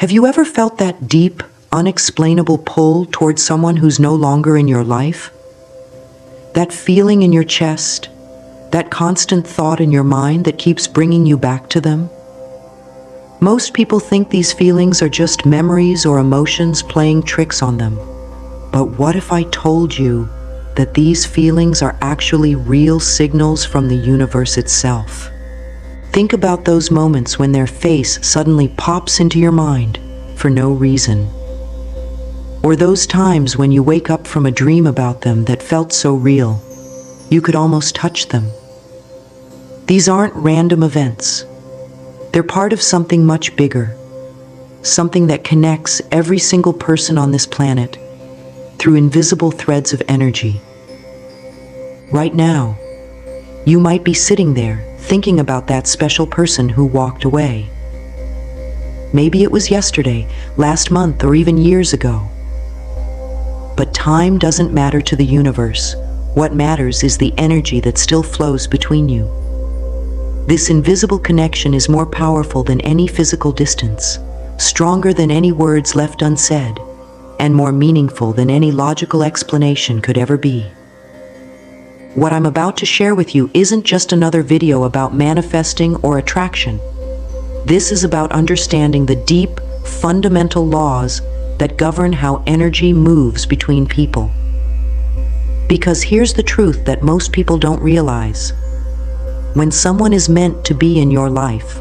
Have you ever felt that deep, unexplainable pull towards someone who's no longer in your life? That feeling in your chest, that constant thought in your mind that keeps bringing you back to them? Most people think these feelings are just memories or emotions playing tricks on them. But what if I told you that these feelings are actually real signals from the universe itself? Think about those moments when their face suddenly pops into your mind for no reason. Or those times when you wake up from a dream about them that felt so real, you could almost touch them. These aren't random events. They're part of something much bigger, something that connects every single person on this planet through invisible threads of energy. Right now, you might be sitting there thinking about that special person who walked away. Maybe it was yesterday, last month, or even years ago. But time doesn't matter to the universe. What matters is the energy that still flows between you. This invisible connection is more powerful than any physical distance, stronger than any words left unsaid, and more meaningful than any logical explanation could ever be. What I'm about to share with you isn't just another video about manifesting or attraction. This is about understanding the deep, fundamental laws that govern how energy moves between people. Because here's the truth that most people don't realize. When someone is meant to be in your life,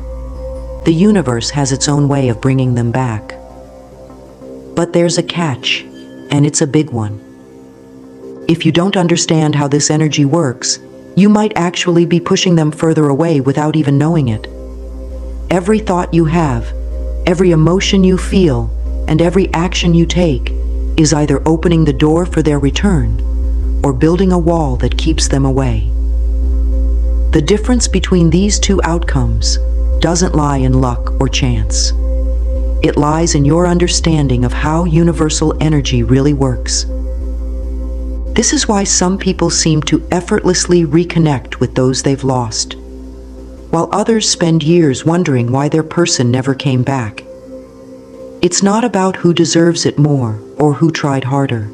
the universe has its own way of bringing them back. But there's a catch, and it's a big one. If you don't understand how this energy works, you might actually be pushing them further away without even knowing it. Every thought you have, every emotion you feel, and every action you take is either opening the door for their return or building a wall that keeps them away. The difference between these two outcomes doesn't lie in luck or chance. It lies in your understanding of how universal energy really works. This is why some people seem to effortlessly reconnect with those they've lost, while others spend years wondering why their person never came back. It's not about who deserves it more or who tried harder.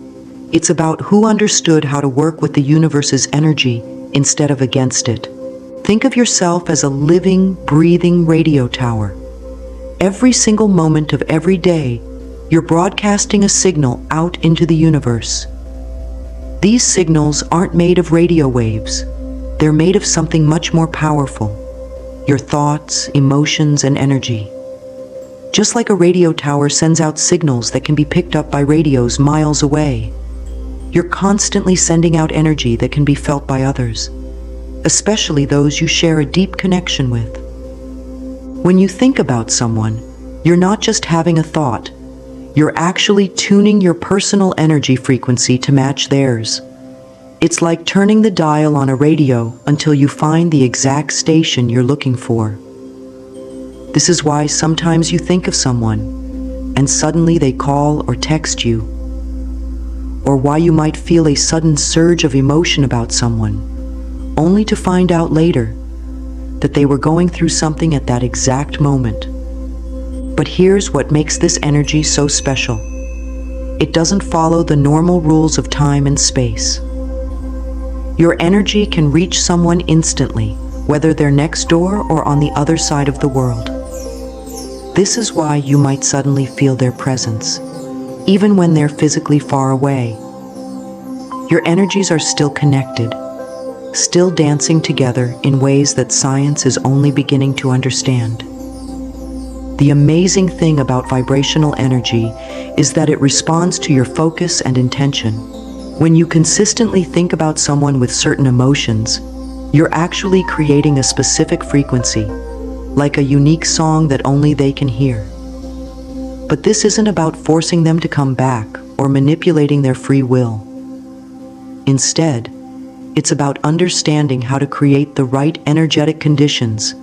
It's about who understood how to work with the universe's energy instead of against it. Think of yourself as a living, breathing radio tower. Every single moment of every day, you're broadcasting a signal out into the universe. These signals aren't made of radio waves. They're made of something much more powerful: your thoughts, emotions, and energy. Just like a radio tower sends out signals that can be picked up by radios miles away, you're constantly sending out energy that can be felt by others, especially those you share a deep connection with. When you think about someone, you're not just having a thought. You're actually tuning your personal energy frequency to match theirs. It's like turning the dial on a radio until you find the exact station you're looking for. This is why sometimes you think of someone, and suddenly they call or text you. Or why you might feel a sudden surge of emotion about someone, only to find out later that they were going through something at that exact moment. But here's what makes this energy so special. It doesn't follow the normal rules of time and space. Your energy can reach someone instantly, whether they're next door or on the other side of the world. This is why you might suddenly feel their presence, even when they're physically far away. Your energies are still connected, still dancing together in ways that science is only beginning to understand. The amazing thing about vibrational energy is that it responds to your focus and intention. When you consistently think about someone with certain emotions, you're actually creating a specific frequency, like a unique song that only they can hear. But this isn't about forcing them to come back or manipulating their free will. Instead, it's about understanding how to create the right energetic conditions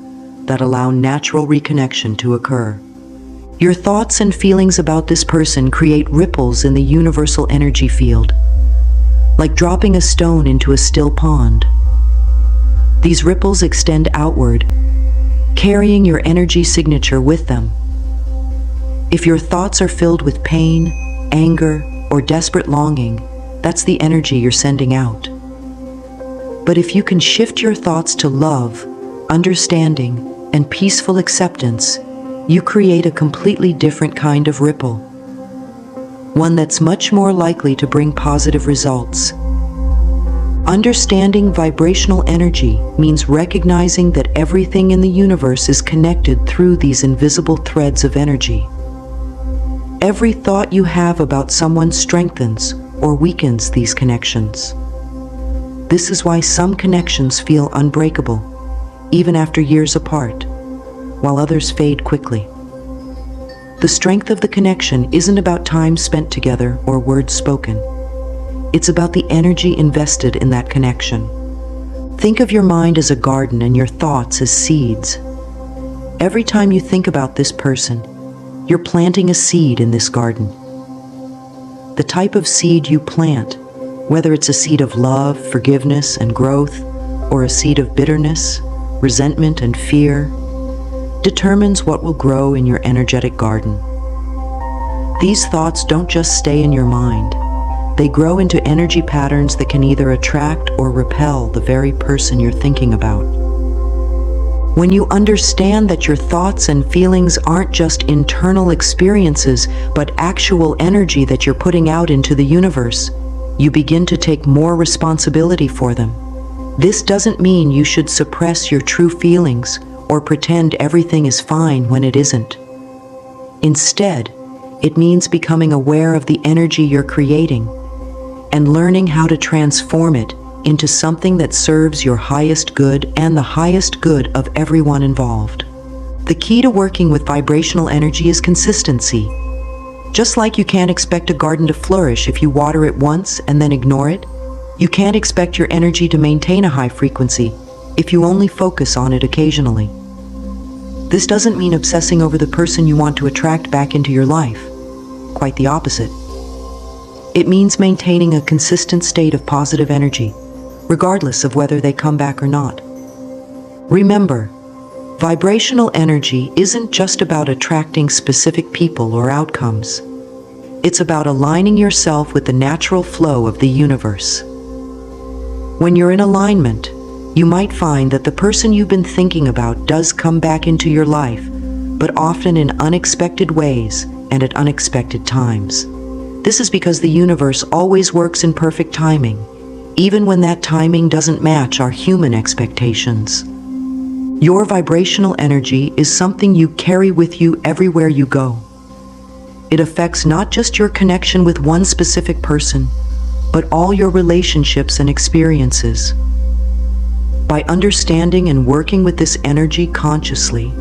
that allow natural reconnection to occur. Your thoughts and feelings about this person create ripples in the universal energy field, like dropping a stone into a still pond. These ripples extend outward, carrying your energy signature with them. If your thoughts are filled with pain, anger, or desperate longing, that's the energy you're sending out. But if you can shift your thoughts to love, understanding, and peaceful acceptance, you create a completely different kind of ripple. One that's much more likely to bring positive results. Understanding vibrational energy means recognizing that everything in the universe is connected through these invisible threads of energy. Every thought you have about someone strengthens or weakens these connections. This is why some connections feel unbreakable, even after years apart, while others fade quickly. The strength of the connection isn't about time spent together or words spoken. It's about the energy invested in that connection. Think of your mind as a garden and your thoughts as seeds. Every time you think about this person, you're planting a seed in this garden. The type of seed you plant, whether it's a seed of love, forgiveness, and growth, or a seed of bitterness, resentment, and fear, determines what will grow in your energetic garden. These thoughts don't just stay in your mind. They grow into energy patterns that can either attract or repel the very person you're thinking about. When you understand that your thoughts and feelings aren't just internal experiences, but actual energy that you're putting out into the universe, you begin to take more responsibility for them. This doesn't mean you should suppress your true feelings or pretend everything is fine when it isn't. Instead, it means becoming aware of the energy you're creating and learning how to transform it into something that serves your highest good and the highest good of everyone involved. The key to working with vibrational energy is consistency. Just like you can't expect a garden to flourish if you water it once and then ignore it, you can't expect your energy to maintain a high frequency if you only focus on it occasionally. This doesn't mean obsessing over the person you want to attract back into your life. Quite the opposite. It means maintaining a consistent state of positive energy, regardless of whether they come back or not. Remember, vibrational energy isn't just about attracting specific people or outcomes. It's about aligning yourself with the natural flow of the universe. When you're in alignment, you might find that the person you've been thinking about does come back into your life, but often in unexpected ways and at unexpected times. This is because the universe always works in perfect timing, even when that timing doesn't match our human expectations. Your vibrational energy is something you carry with you everywhere you go. It affects not just your connection with one specific person, but all your relationships and experiences. By understanding and working with this energy consciously,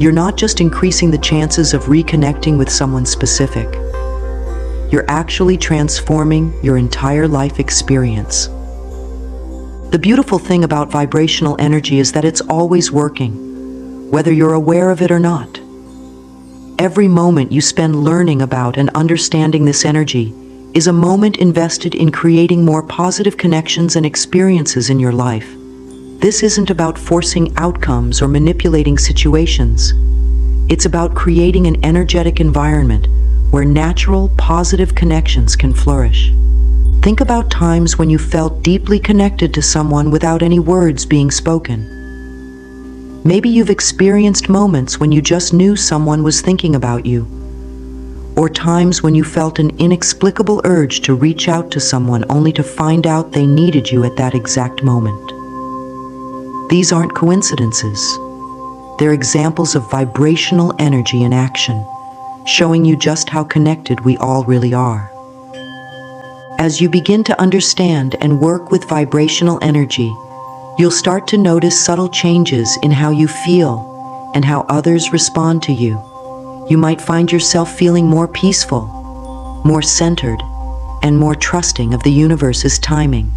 you're not just increasing the chances of reconnecting with someone specific. You're actually transforming your entire life experience. The beautiful thing about vibrational energy is that it's always working, whether you're aware of it or not. Every moment you spend learning about and understanding this energy is a moment invested in creating more positive connections and experiences in your life. This isn't about forcing outcomes or manipulating situations. It's about creating an energetic environment where natural, positive connections can flourish. Think about times when you felt deeply connected to someone without any words being spoken. Maybe you've experienced moments when you just knew someone was thinking about you, or times when you felt an inexplicable urge to reach out to someone only to find out they needed you at that exact moment. These aren't coincidences. They're examples of vibrational energy in action, showing you just how connected we all really are. As you begin to understand and work with vibrational energy, you'll start to notice subtle changes in how you feel and how others respond to you. You might find yourself feeling more peaceful, more centered, and more trusting of the universe's timing.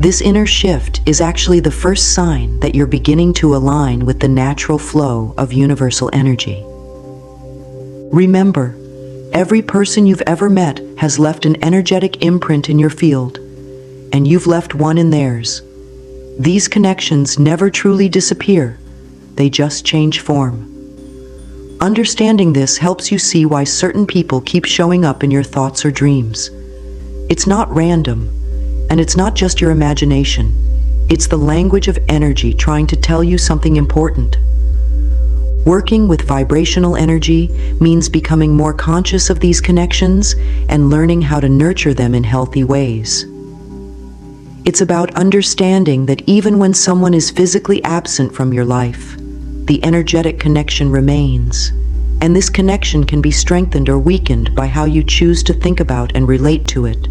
This inner shift is actually the first sign that you're beginning to align with the natural flow of universal energy. Remember, every person you've ever met has left an energetic imprint in your field, and you've left one in theirs. These connections never truly disappear, they just change form. Understanding this helps you see why certain people keep showing up in your thoughts or dreams. It's not random, and it's not just your imagination. It's the language of energy trying to tell you something important. Working with vibrational energy means becoming more conscious of these connections and learning how to nurture them in healthy ways. It's about understanding that even when someone is physically absent from your life, the energetic connection remains, and this connection can be strengthened or weakened by how you choose to think about and relate to it.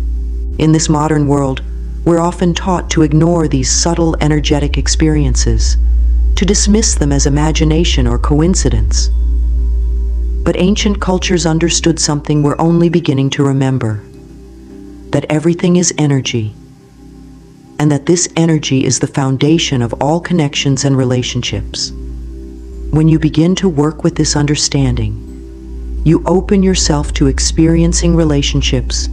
In this modern world, we're often taught to ignore these subtle energetic experiences, to dismiss them as imagination or coincidence. But ancient cultures understood something we're only beginning to remember: that everything is energy, and that this energy is the foundation of all connections and relationships. When you begin to work with this understanding, you open yourself to experiencing relationships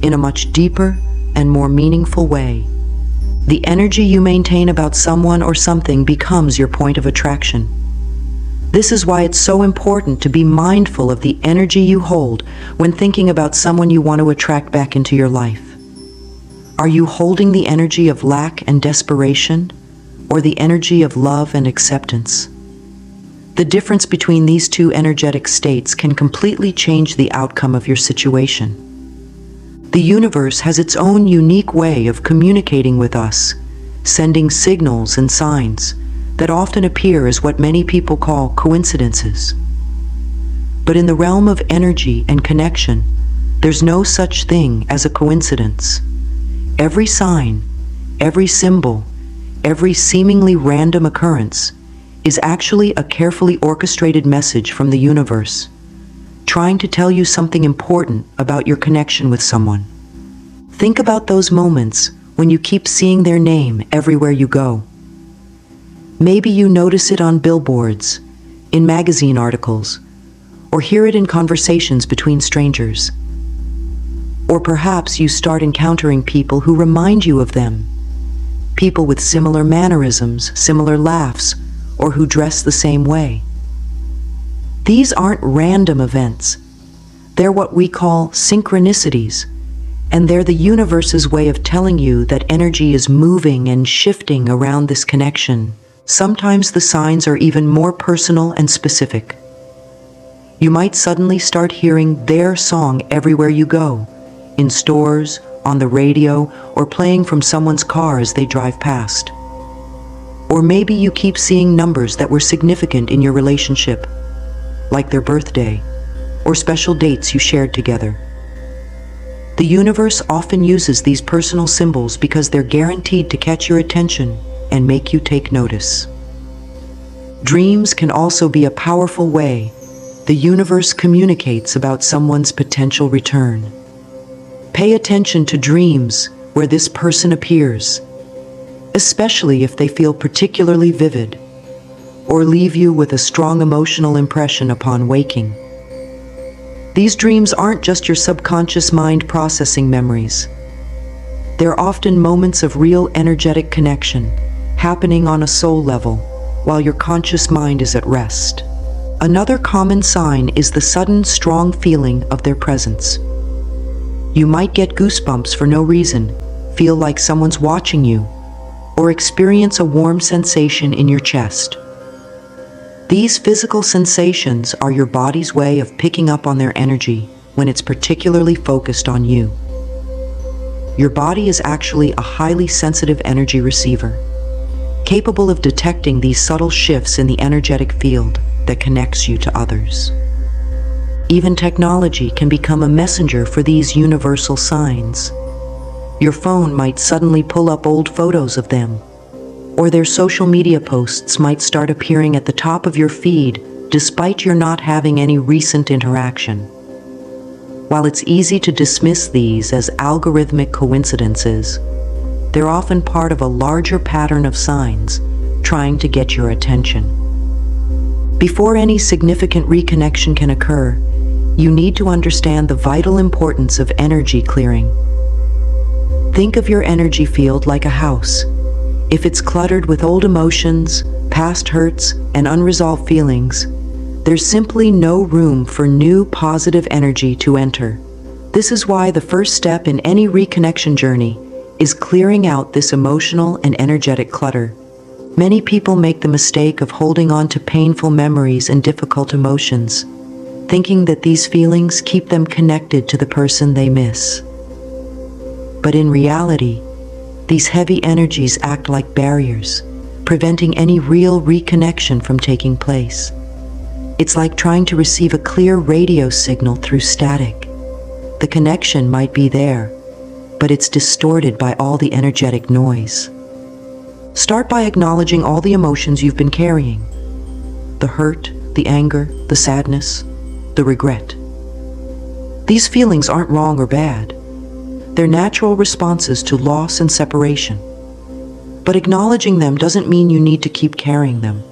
in a much deeper and more meaningful way. The energy you maintain about someone or something becomes your point of attraction. This is why it's so important to be mindful of the energy you hold when thinking about someone you want to attract back into your life. Are you holding the energy of lack and desperation, or the energy of love and acceptance? The difference between these two energetic states can completely change the outcome of your situation. The universe has its own unique way of communicating with us, sending signals and signs that often appear as what many people call coincidences. But in the realm of energy and connection, there's no such thing as a coincidence. Every sign, every symbol, every seemingly random occurrence is actually a carefully orchestrated message from the universe, trying to tell you something important about your connection with someone. Think about those moments when you keep seeing their name everywhere you go. Maybe you notice it on billboards, in magazine articles, or hear it in conversations between strangers. Or perhaps you start encountering people who remind you of them. People with similar mannerisms, similar laughs, or who dress the same way. These aren't random events. They're what we call synchronicities, and they're the universe's way of telling you that energy is moving and shifting around this connection. Sometimes the signs are even more personal and specific. You might suddenly start hearing their song everywhere you go, in stores, on the radio, or playing from someone's car as they drive past. Or maybe you keep seeing numbers that were significant in your relationship, like their birthday, or special dates you shared together. The universe often uses these personal symbols because they're guaranteed to catch your attention and make you take notice. Dreams can also be a powerful way the universe communicates about someone's potential return. Pay attention to dreams where this person appears, especially if they feel particularly vivid or leave you with a strong emotional impression upon waking. These dreams aren't just your subconscious mind processing memories. They're often moments of real energetic connection, happening on a soul level, while your conscious mind is at rest. Another common sign is the sudden, strong feeling of their presence. You might get goosebumps for no reason, feel like someone's watching you, or experience a warm sensation in your chest. These physical sensations are your body's way of picking up on their energy when it's particularly focused on you. Your body is actually a highly sensitive energy receiver, capable of detecting these subtle shifts in the energetic field that connects you to others. Even technology can become a messenger for these universal signs. Your phone might suddenly pull up old photos of them, or their social media posts might start appearing at the top of your feed despite your not having any recent interaction. While it's easy to dismiss these as algorithmic coincidences, they're often part of a larger pattern of signs trying to get your attention. Before any significant reconnection can occur, you need to understand the vital importance of energy clearing. Think of your energy field like a house. If it's cluttered with old emotions, past hurts, and unresolved feelings, There's simply no room for new positive energy to enter. This is why the first step in any reconnection journey is clearing out this emotional and energetic clutter. Many people make the mistake of holding on to painful memories and difficult emotions, thinking that these feelings keep them connected to the person they miss. But in reality, these heavy energies act like barriers, preventing any real reconnection from taking place. It's like trying to receive a clear radio signal through static. The connection might be there, but it's distorted by all the energetic noise. Start by acknowledging all the emotions you've been carrying: the hurt, the anger, the sadness, the regret. These feelings aren't wrong or bad. They're natural responses to loss and separation. But acknowledging them doesn't mean you need to keep carrying them.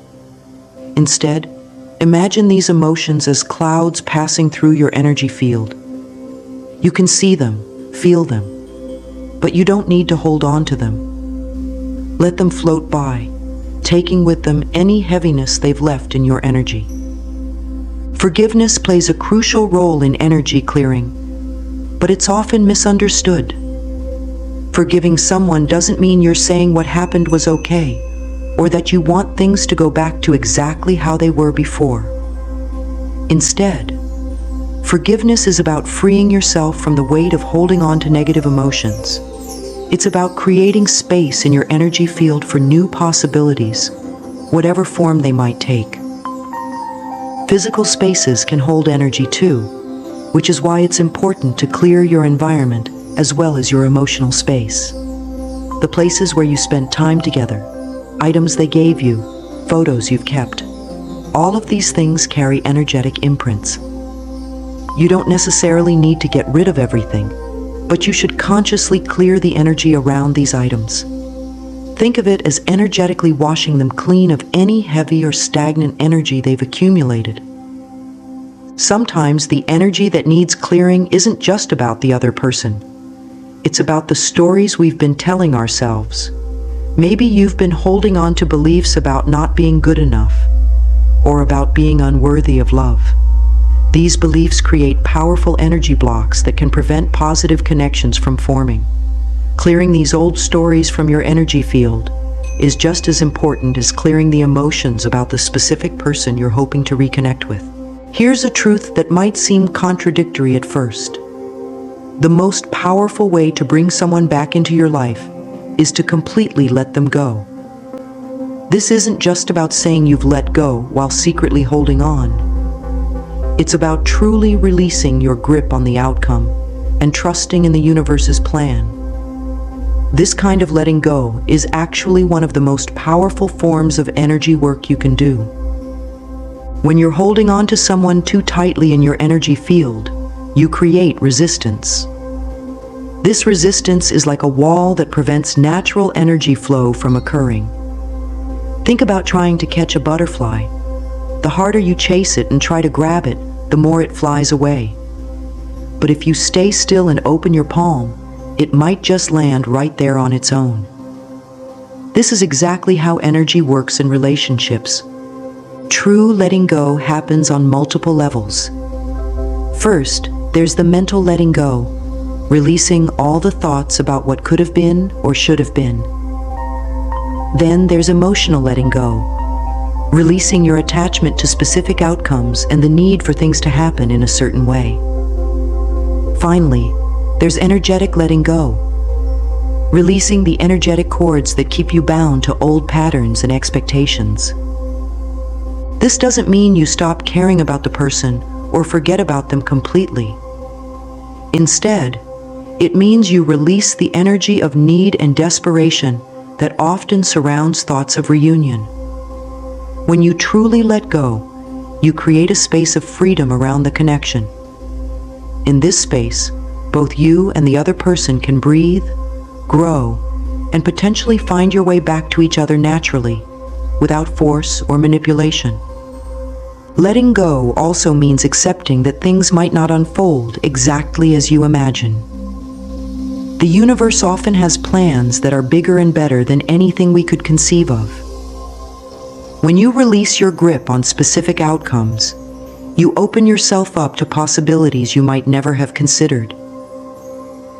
Instead, imagine these emotions as clouds passing through your energy field. You can see them, feel them, but you don't need to hold on to them. Let them float by, taking with them any heaviness they've left in your energy. Forgiveness plays a crucial role in energy clearing, but it's often misunderstood. Forgiving someone doesn't mean you're saying what happened was okay, or that you want things to go back to exactly how they were before. Instead, forgiveness is about freeing yourself from the weight of holding on to negative emotions. It's about creating space in your energy field for new possibilities, whatever form they might take. Physical spaces can hold energy too, which is why it's important to clear your environment as well as your emotional space. The places where you spent time together, items they gave you, photos you've kept, all of these things carry energetic imprints. You don't necessarily need to get rid of everything, but you should consciously clear the energy around these items. Think of it as energetically washing them clean of any heavy or stagnant energy they've accumulated. Sometimes the energy that needs clearing isn't just about the other person. It's about the stories we've been telling ourselves. Maybe you've been holding on to beliefs about not being good enough, or about being unworthy of love. These beliefs create powerful energy blocks that can prevent positive connections from forming. Clearing these old stories from your energy field is just as important as clearing the emotions about the specific person you're hoping to reconnect with. Here's a truth that might seem contradictory at first. The most powerful way to bring someone back into your life is to completely let them go. This isn't just about saying you've let go while secretly holding on. It's about truly releasing your grip on the outcome and trusting in the universe's plan. This kind of letting go is actually one of the most powerful forms of energy work you can do. When you're holding on to someone too tightly in your energy field, you create resistance. This resistance is like a wall that prevents natural energy flow from occurring. Think about trying to catch a butterfly. The harder you chase it and try to grab it, the more it flies away. But if you stay still and open your palm, it might just land right there on its own. This is exactly how energy works in relationships. True letting go happens on multiple levels. First, there's the mental letting go, releasing all the thoughts about what could have been or should have been. Then there's emotional letting go, releasing your attachment to specific outcomes and the need for things to happen in a certain way. Finally, there's energetic letting go, releasing the energetic cords that keep you bound to old patterns and expectations. This doesn't mean you stop caring about the person or forget about them completely. Instead, it means you release the energy of need and desperation that often surrounds thoughts of reunion. When you truly let go, you create a space of freedom around the connection. In this space, both you and the other person can breathe, grow, and potentially find your way back to each other naturally, without force or manipulation. Letting go also means accepting that things might not unfold exactly as you imagine. The universe often has plans that are bigger and better than anything we could conceive of. When you release your grip on specific outcomes, you open yourself up to possibilities you might never have considered.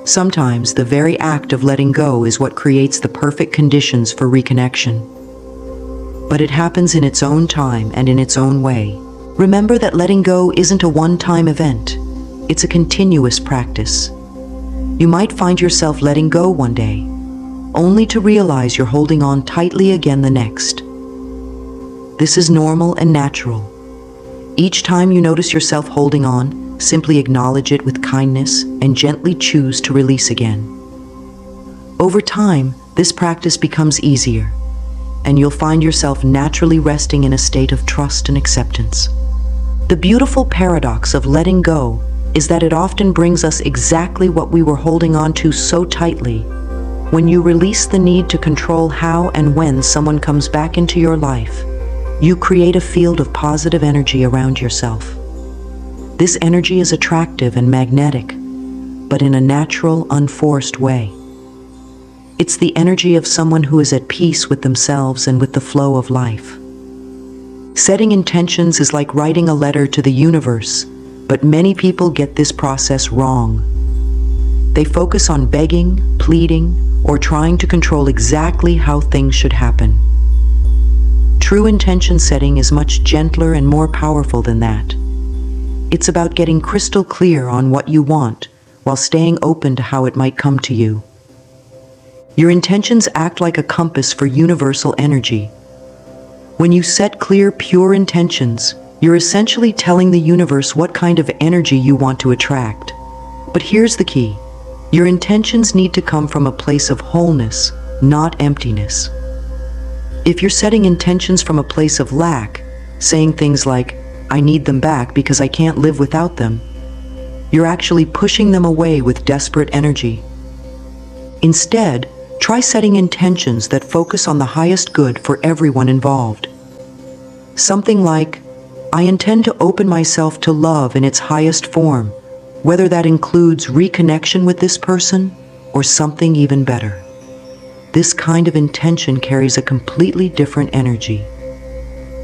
Sometimes the very act of letting go is what creates the perfect conditions for reconnection. But it happens in its own time and in its own way. Remember that letting go isn't a one-time event. It's a continuous practice. You might find yourself letting go one day, only to realize you're holding on tightly again the next. This is normal and natural. Each time you notice yourself holding on, simply acknowledge it with kindness and gently choose to release again. Over time, this practice becomes easier, and you'll find yourself naturally resting in a state of trust and acceptance. The beautiful paradox of letting go is that it often brings us exactly what we were holding on to so tightly. When you release the need to control how and when someone comes back into your life, you create a field of positive energy around yourself. This energy is attractive and magnetic, but in a natural, unforced way. It's the energy of someone who is at peace with themselves and with the flow of life. Setting intentions is like writing a letter to the universe, but many people get this process wrong. They focus on begging, pleading, or trying to control exactly how things should happen. True intention setting is much gentler and more powerful than that. It's about getting crystal clear on what you want while staying open to how it might come to you. Your intentions act like a compass for universal energy. When you set clear, pure intentions, you're essentially telling the universe what kind of energy you want to attract. But here's the key. Your intentions need to come from a place of wholeness, not emptiness. If you're setting intentions from a place of lack, saying things like, "I need them back because I can't live without them," you're actually pushing them away with desperate energy. Instead, try setting intentions that focus on the highest good for everyone involved. Something like, "I intend to open myself to love in its highest form, whether that includes reconnection with this person or something even better." This kind of intention carries a completely different energy,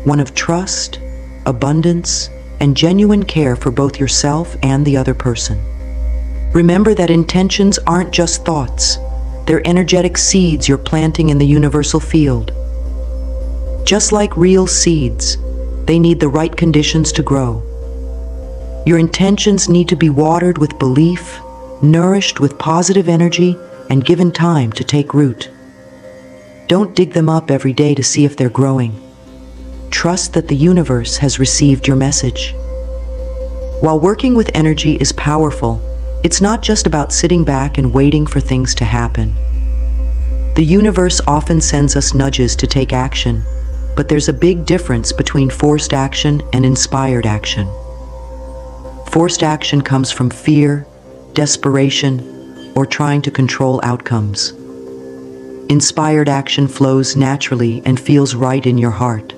one of trust, abundance, and genuine care for both yourself and the other person. Remember that intentions aren't just thoughts. They're energetic seeds you're planting in the universal field. Just like real seeds, they need the right conditions to grow. Your intentions need to be watered with belief, nourished with positive energy, and given time to take root. Don't dig them up every day to see if they're growing. Trust that the universe has received your message. While working with energy is powerful, it's not just about sitting back and waiting for things to happen. The universe often sends us nudges to take action, but there's a big difference between forced action and inspired action. Forced action comes from fear, desperation, or trying to control outcomes. Inspired action flows naturally and feels right in your heart.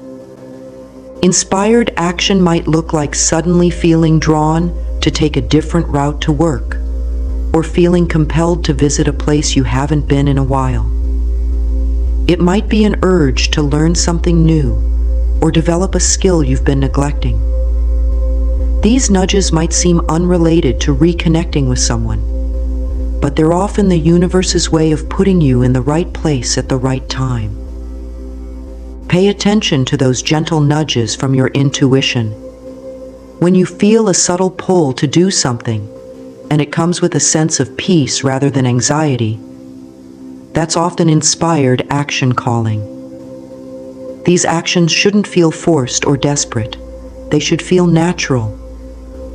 Inspired action might look like suddenly feeling drawn to take a different route to work, or feeling compelled to visit a place you haven't been in a while. It might be an urge to learn something new, or develop a skill you've been neglecting. These nudges might seem unrelated to reconnecting with someone, but they're often the universe's way of putting you in the right place at the right time. Pay attention to those gentle nudges from your intuition. When you feel a subtle pull to do something, and it comes with a sense of peace rather than anxiety, that's often inspired action calling. These actions shouldn't feel forced or desperate. They should feel natural,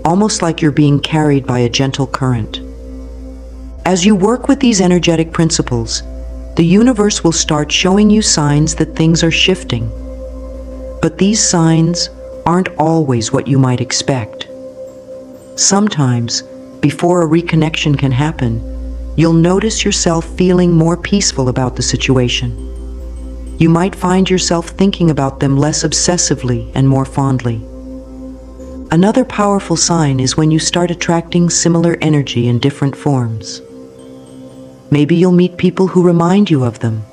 almost like you're being carried by a gentle current. As you work with these energetic principles, the universe will start showing you signs that things are shifting. But these signs aren't always what you might expect. Sometimes, before a reconnection can happen, you'll notice yourself feeling more peaceful about the situation. You might find yourself thinking about them less obsessively and more fondly. Another powerful sign is when you start attracting similar energy in different forms. Maybe you'll meet people who remind you of them,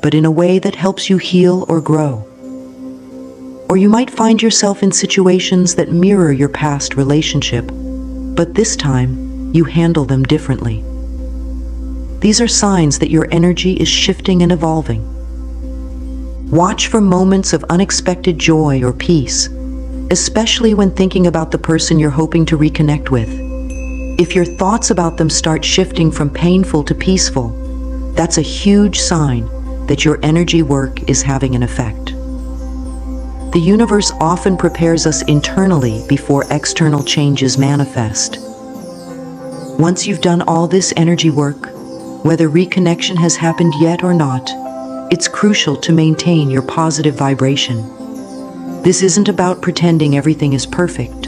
but in a way that helps you heal or grow. Or you might find yourself in situations that mirror your past relationship, but this time you handle them differently. These are signs that your energy is shifting and evolving. Watch for moments of unexpected joy or peace, especially when thinking about the person you're hoping to reconnect with. If your thoughts about them start shifting from painful to peaceful, that's a huge sign that your energy work is having an effect. The universe often prepares us internally before external changes manifest. Once you've done all this energy work, whether reconnection has happened yet or not, it's crucial to maintain your positive vibration. This isn't about pretending everything is perfect.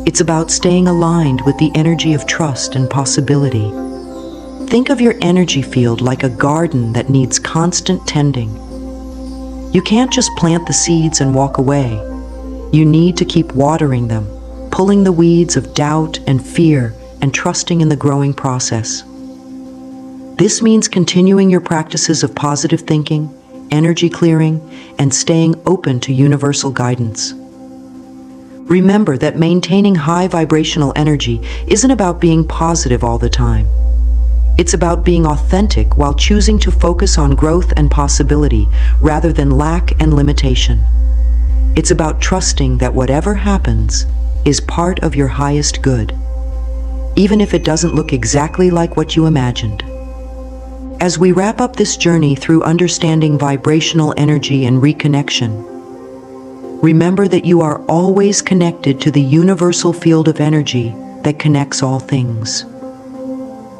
It's about staying aligned with the energy of trust and possibility. Think of your energy field like a garden that needs constant tending. You can't just plant the seeds and walk away. You need to keep watering them, pulling the weeds of doubt and fear, and trusting in the growing process. This means continuing your practices of positive thinking, energy clearing, and staying open to universal guidance. Remember that maintaining high vibrational energy isn't about being positive all the time. It's about being authentic while choosing to focus on growth and possibility rather than lack and limitation. It's about trusting that whatever happens is part of your highest good, even if it doesn't look exactly like what you imagined. As we wrap up this journey through understanding vibrational energy and reconnection, remember that you are always connected to the universal field of energy that connects all things.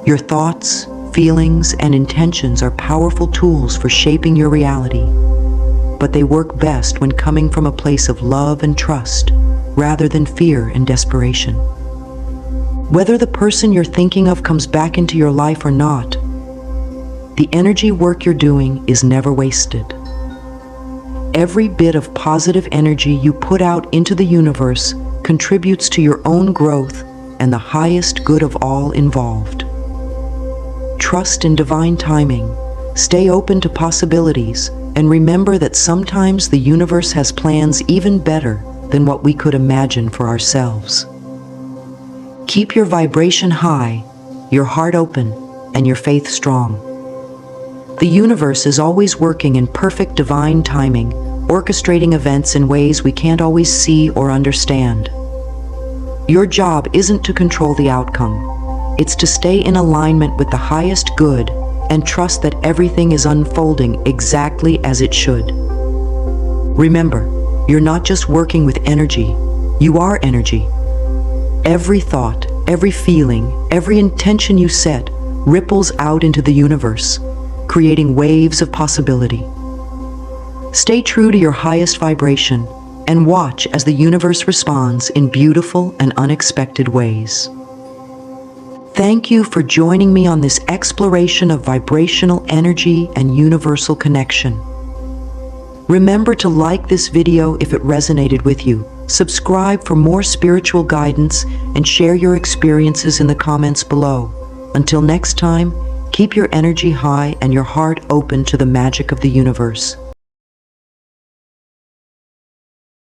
Your thoughts, feelings, and intentions are powerful tools for shaping your reality, but they work best when coming from a place of love and trust, rather than fear and desperation. Whether the person you're thinking of comes back into your life or not, the energy work you're doing is never wasted. Every bit of positive energy you put out into the universe contributes to your own growth and the highest good of all involved. Trust in divine timing, stay open to possibilities, and remember that sometimes the universe has plans even better than what we could imagine for ourselves. Keep your vibration high, your heart open, and your faith strong. The universe is always working in perfect divine timing, orchestrating events in ways we can't always see or understand. Your job isn't to control the outcome. It's to stay in alignment with the highest good and trust that everything is unfolding exactly as it should. Remember, you're not just working with energy, you are energy. Every thought, every feeling, every intention you set ripples out into the universe, creating waves of possibility. Stay true to your highest vibration and watch as the universe responds in beautiful and unexpected ways. Thank you for joining me on this exploration of vibrational energy and universal connection. Remember to like this video if it resonated with you, subscribe for more spiritual guidance, and share your experiences in the comments below. Until next time, keep your energy high and your heart open to the magic of the universe.